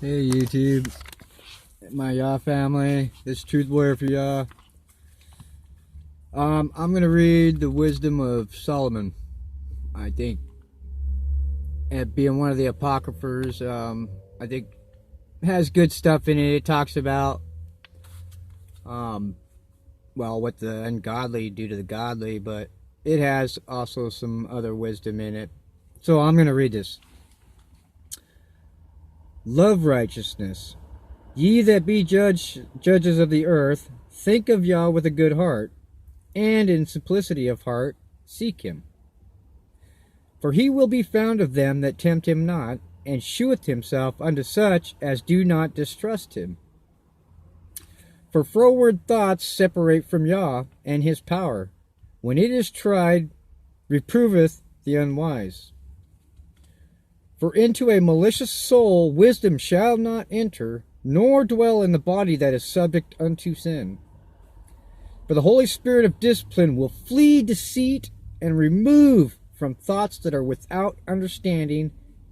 Hey YouTube, my Yah family, this Truth Warrior for Yah. I'm going to read the Wisdom of Solomon. I think it being one of the Apocryphers, I think it has good stuff in it. It talks about, what the ungodly do to the godly, but it has also some other wisdom in it. So I'm going to read this. Love righteousness. Ye that be judges of the earth, think of Yah with a good heart, and in simplicity of heart seek him. For he will be found of them that tempt him not, and sheweth himself unto such as do not distrust him. For froward thoughts separate from Yah, and his power, when it is tried, reproveth the unwise. For into a malicious soul wisdom shall not enter, nor dwell in the body that is subject unto sin. For the Holy Spirit of discipline will flee deceit and remove from thoughts that are without understanding,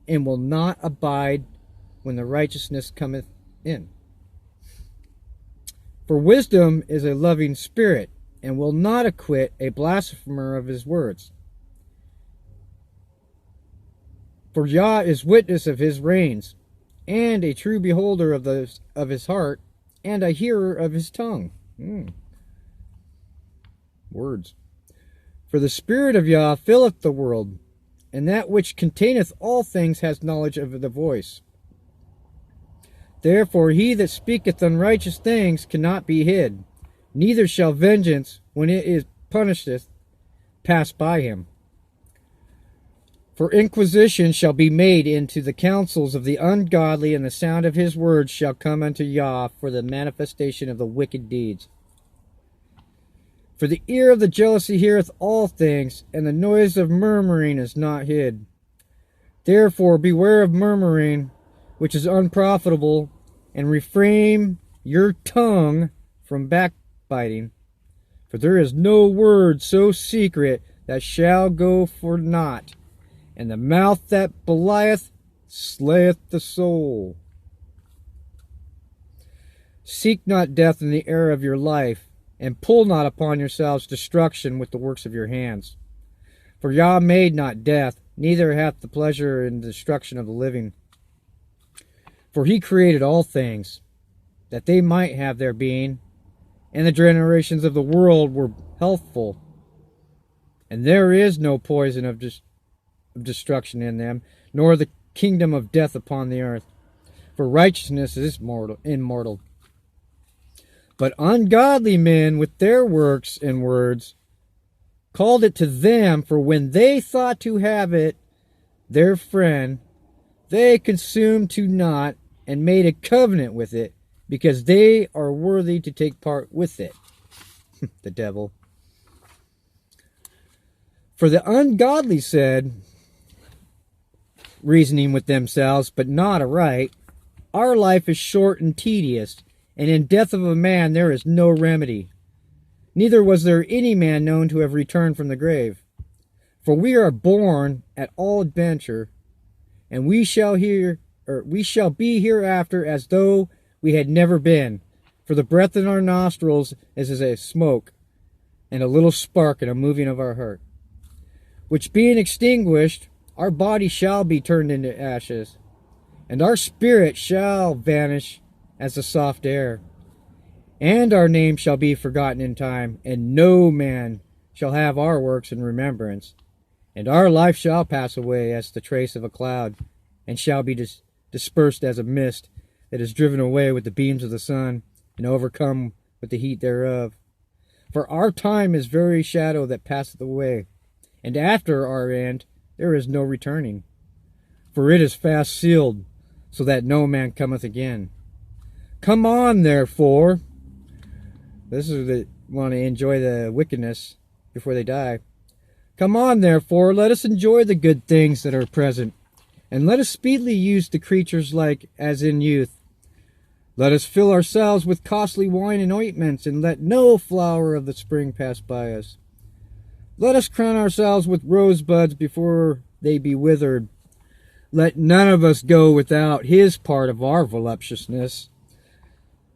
and will not abide when the righteousness cometh in. For wisdom is a loving spirit, and will not acquit a blasphemer of his words. For Yah is witness of his reins, and a true beholder of his heart, and a hearer of his tongue. Words. For the Spirit of Yah filleth the world, and that which containeth all things has knowledge of the voice. Therefore he that speaketh unrighteous things cannot be hid, neither shall vengeance, when it is punisheth, pass by him. For inquisition shall be made into the counsels of the ungodly, and the sound of his words shall come unto Yah for the manifestation of the wicked deeds. For the ear of the jealousy heareth all things, and the noise of murmuring is not hid. Therefore beware of murmuring, which is unprofitable, and refrain your tongue from backbiting. For there is no word so secret that shall go for naught, and the mouth that belieth slayeth the soul. Seek not death in the air of your life, and pull not upon yourselves destruction with the works of your hands. For Yah made not death, neither hath the pleasure in the destruction of the living. For he created all things, that they might have their being, and the generations of the world were healthful. And there is no poison of destruction in them, nor the kingdom of death upon the earth. For righteousness is immortal. But ungodly men with their works and words called it to them, for when they thought to have it their friend, they consumed to naught, and made a covenant with it, because they are worthy to take part with it. The devil. For the ungodly said, reasoning with themselves, but not aright, our life is short and tedious, and in death of a man there is no remedy. Neither was there any man known to have returned from the grave. For we are born at all adventure, and we shall be hereafter as though we had never been. For the breath in our nostrils is as a smoke, and a little spark in a moving of our heart. Which being extinguished, our body shall be turned into ashes, and our spirit shall vanish as the soft air. And our name shall be forgotten in time, and no man shall have our works in remembrance. And our life shall pass away as the trace of a cloud, and shall be dispersed as a mist that is driven away with the beams of the sun, and overcome with the heat thereof. For our time is very shadow that passeth away, and after our end there is no returning. For it is fast sealed, so that no man cometh again. Come on, therefore. This is the want to enjoy the wickedness before they die. Come on, therefore, let us enjoy the good things that are present, and let us speedily use the creatures like as in youth. Let us fill ourselves with costly wine and ointments, and let no flower of the spring pass by us. Let us crown ourselves with rosebuds before they be withered. Let none of us go without his part of our voluptuousness.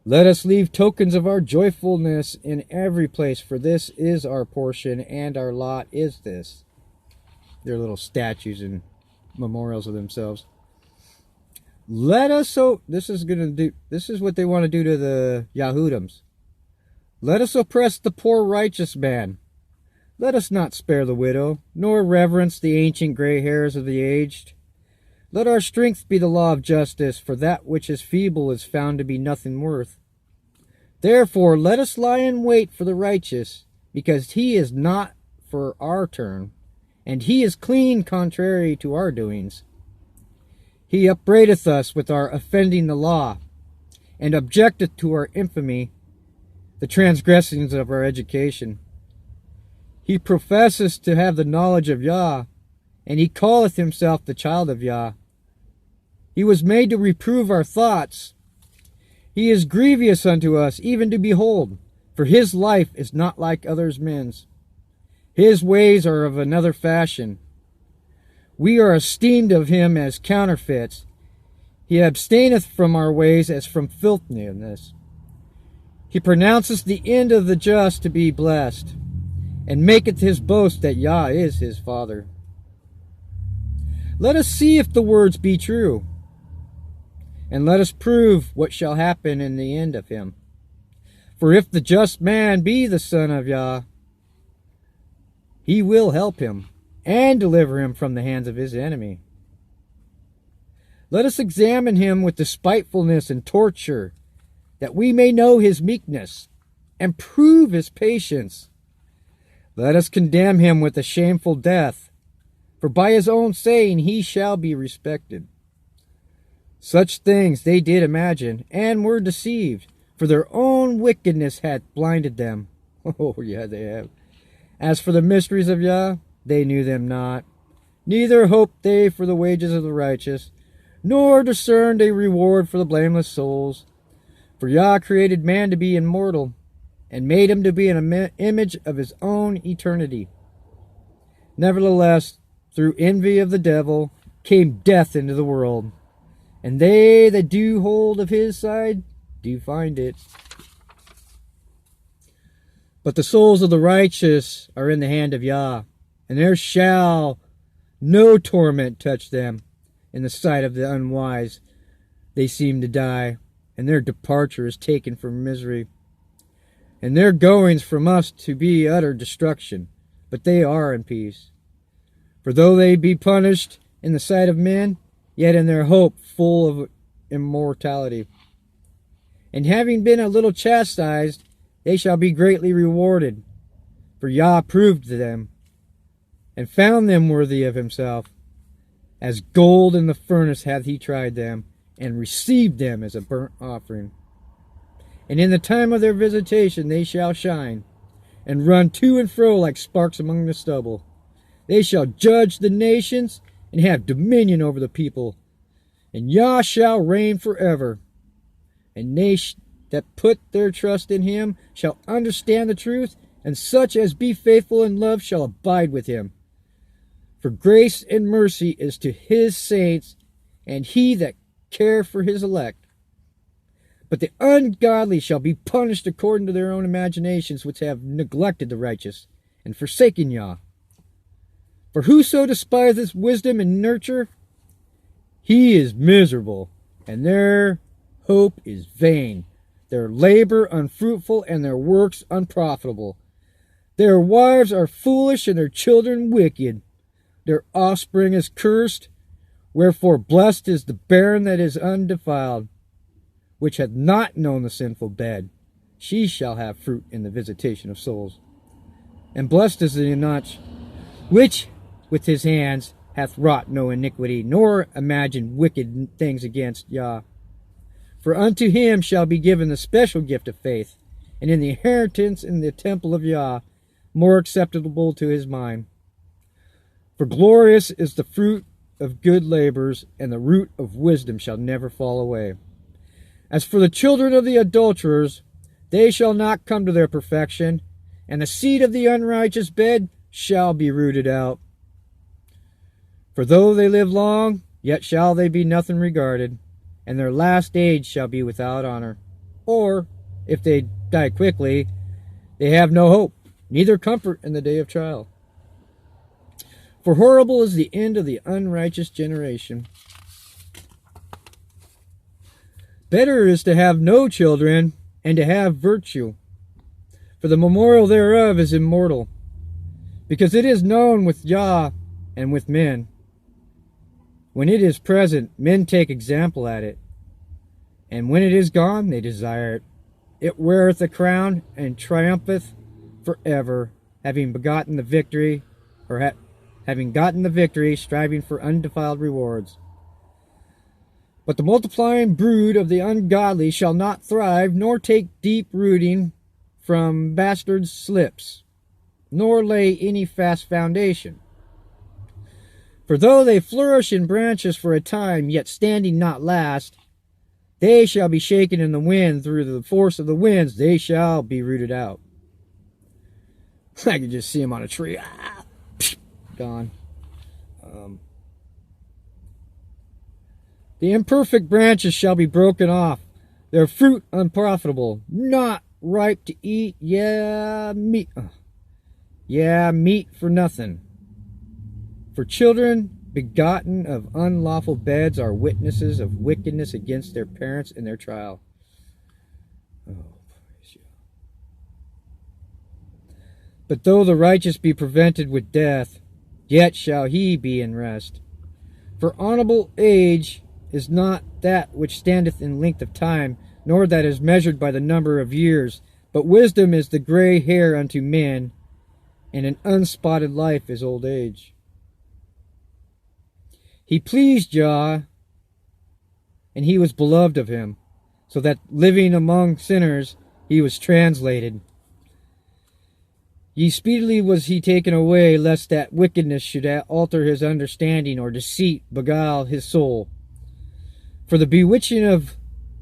Let us leave tokens of our joyfulness in every place, for this is our portion, and our lot is this. They're little statues and memorials of themselves. Let us this is what they want to do to the Yahudims. Let us oppress the poor righteous man. Let us not spare the widow, nor reverence the ancient gray hairs of the aged. Let our strength be the law of justice, for that which is feeble is found to be nothing worth. Therefore, let us lie in wait for the righteous, because he is not for our turn, and he is clean contrary to our doings. He upbraideth us with our offending the law, and objecteth to our infamy, the transgressings of our education. He professeth to have the knowledge of Yah, and he calleth himself the child of Yah. He was made to reprove our thoughts. He is grievous unto us, even to behold, for his life is not like others men's. His ways are of another fashion. We are esteemed of him as counterfeits. He abstaineth from our ways as from filthiness. He pronounces the end of the just to be blessed, and maketh his boast that Yah is his Father. Let us see if the words be true, and let us prove what shall happen in the end of him. For if the just man be the son of Yah, he will help him, and deliver him from the hands of his enemy. Let us examine him with despitefulness and torture, that we may know his meekness, and prove his patience. Let us condemn him with a shameful death, for by his own saying he shall be respected. Such things they did imagine, and were deceived, for their own wickedness hath blinded them. Oh, yeah, they have. As for the mysteries of Yah, they knew them not, neither hoped they for the wages of the righteous, nor discerned a reward for the blameless souls. For Yah created man to be immortal, and made him to be an image of his own eternity. Nevertheless, through envy of the devil came death into the world, and they that do hold of his side do find it. But the souls of the righteous are in the hand of Yah, and there shall no torment touch them. In the sight of the unwise they seem to die, and their departure is taken from misery, and their goings from us to be utter destruction, but they are in peace. For though they be punished in the sight of men, yet in their hope full of immortality. And having been a little chastised, they shall be greatly rewarded. For Yah proved them, and found them worthy of himself. As gold in the furnace hath he tried them, and received them as a burnt offering. And in the time of their visitation they shall shine, and run to and fro like sparks among the stubble. They shall judge the nations, and have dominion over the people. And Yah shall reign forever. And they that put their trust in him shall understand the truth, and such as be faithful in love shall abide with him. For grace and mercy is to his saints, and he that care for his elect. But the ungodly shall be punished according to their own imaginations, which have neglected the righteous, and forsaken Yah. For whoso despiseth wisdom and nurture, he is miserable, and their hope is vain, their labor unfruitful, and their works unprofitable. Their wives are foolish, and their children wicked. Their offspring is cursed, wherefore blessed is the barren that is undefiled, which hath not known the sinful bed. She shall have fruit in the visitation of souls. And blessed is the Enoch, which with his hands hath wrought no iniquity, nor imagined wicked things against Yah. For unto him shall be given the special gift of faith, and in the inheritance in the temple of Yah, more acceptable to his mind. For glorious is the fruit of good labors, and the root of wisdom shall never fall away. As for the children of the adulterers, they shall not come to their perfection, and the seed of the unrighteous bed shall be rooted out. For though they live long, yet shall they be nothing regarded, and their last age shall be without honor. Or, if they die quickly, they have no hope, neither comfort in the day of trial. For horrible is the end of the unrighteous generation. Better is to have no children, and to have virtue, for the memorial thereof is immortal, because it is known with Jah and with men. When it is present, men take example at it, and when it is gone, they desire it. It weareth a crown, and triumpheth forever, having begotten the victory, or having gotten the victory, striving for undefiled rewards. But the multiplying brood of the ungodly shall not thrive, nor take deep rooting from bastards' slips, nor lay any fast foundation. For though they flourish in branches for a time, yet standing not last, they shall be shaken in the wind. Through the force of the winds they shall be rooted out. I can just see them on a tree. Gone. The imperfect branches shall be broken off, their fruit unprofitable, not ripe to eat, meat for nothing. For children begotten of unlawful beds are witnesses of wickedness against their parents in their trial. Oh, praise you. But though the righteous be prevented with death, yet shall he be in rest. For honorable age is not that which standeth in length of time, nor that is measured by the number of years, but wisdom is the gray hair unto men, and an unspotted life is old age. He pleased Jah, and he was beloved of him, so that living among sinners he was translated. Ye speedily was he taken away, lest that wickedness should alter his understanding, or deceit beguile his soul. For the bewitching of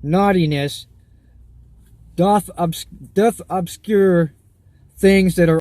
naughtiness doth obscure things that are